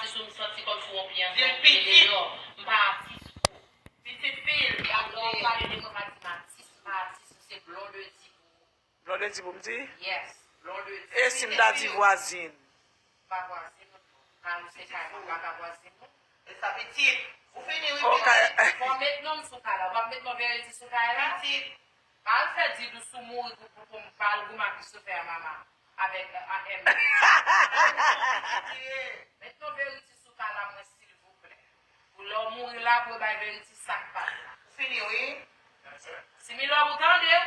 parti sur me sentir comme si on vient de petit. Je parti sur petite fille. Alors, on parle de mathématiques, c'est blond de type. Blond de type, vous me dites? Yes, blond de type. Et si me dit voisine? Pas voisine, quand c'est pas voisine. Et ça petite. Vous finissez, oui. On va mettre nom sur ça là. On va mettre nos vérités sur ça là. Petite. Quand on fait dire sous mourir pour me parler, vous m'avez se faire maman. Avec M. Mettons vérité sur ça là, moi, s'il vous plaît. Pour leur mourir là, pour la vérité, ça pas. Vous finissez, oui. Si mi l'homme entendez?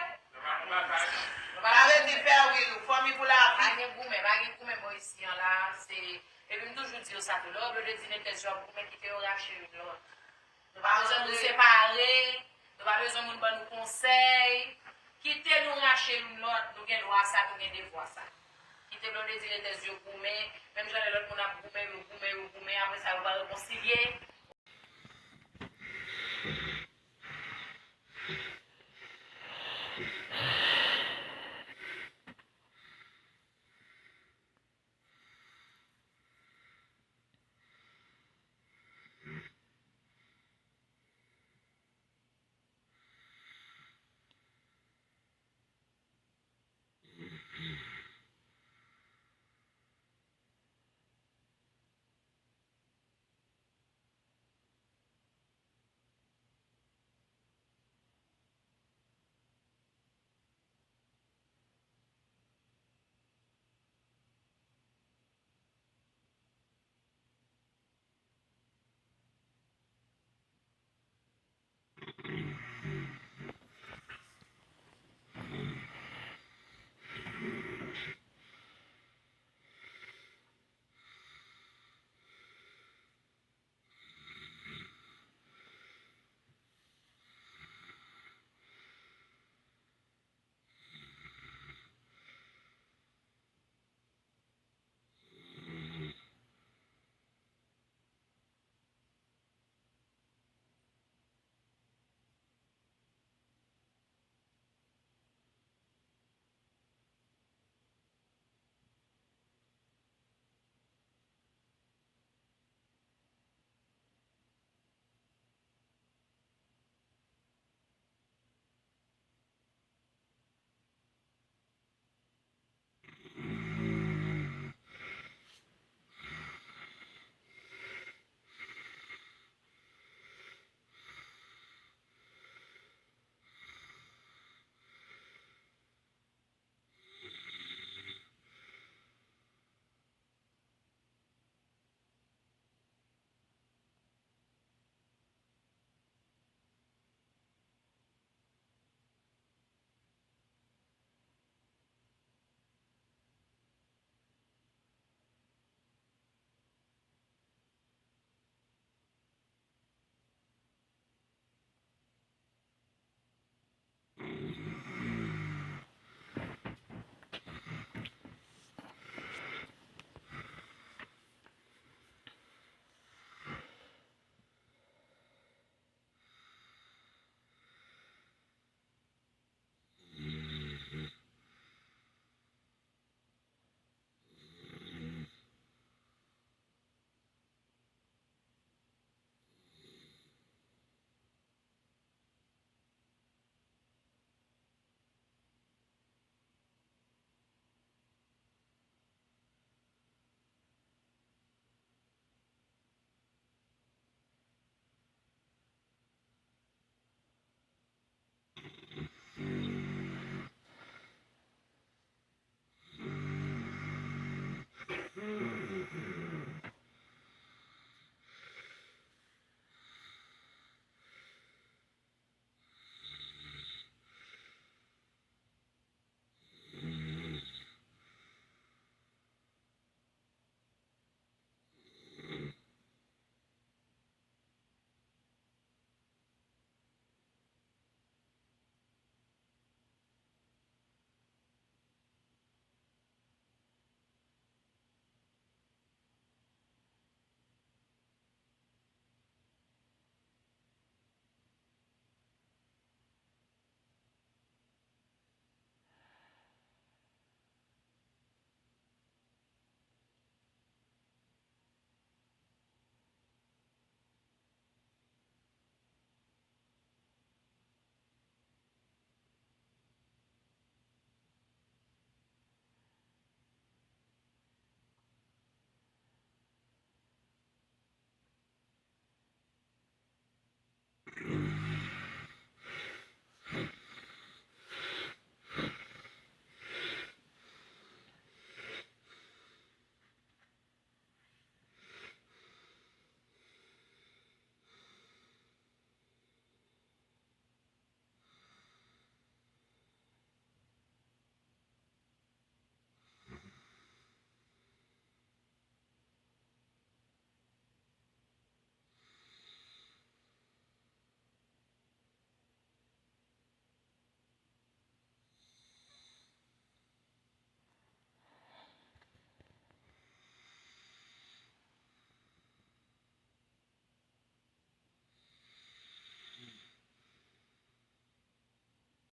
Avec des pères, oui, nous famille pour la vie. Bagay goumen, moi ici, là, c'est. Et puis, toujours dire ça, que l'homme de dîner, tes jobs, goumen qui te racheter une l'autre. Nous n'avons pas besoin de nous séparer, nous n'avons pas besoin de nous conseils. Quittez nous racheter une l'autre, nous avons droit à ça, nous avons devoir ça. Quittez l'homme de dîner, tes yeux goumen, même si l'autre, on a goumen, après ça, on va réconcilier.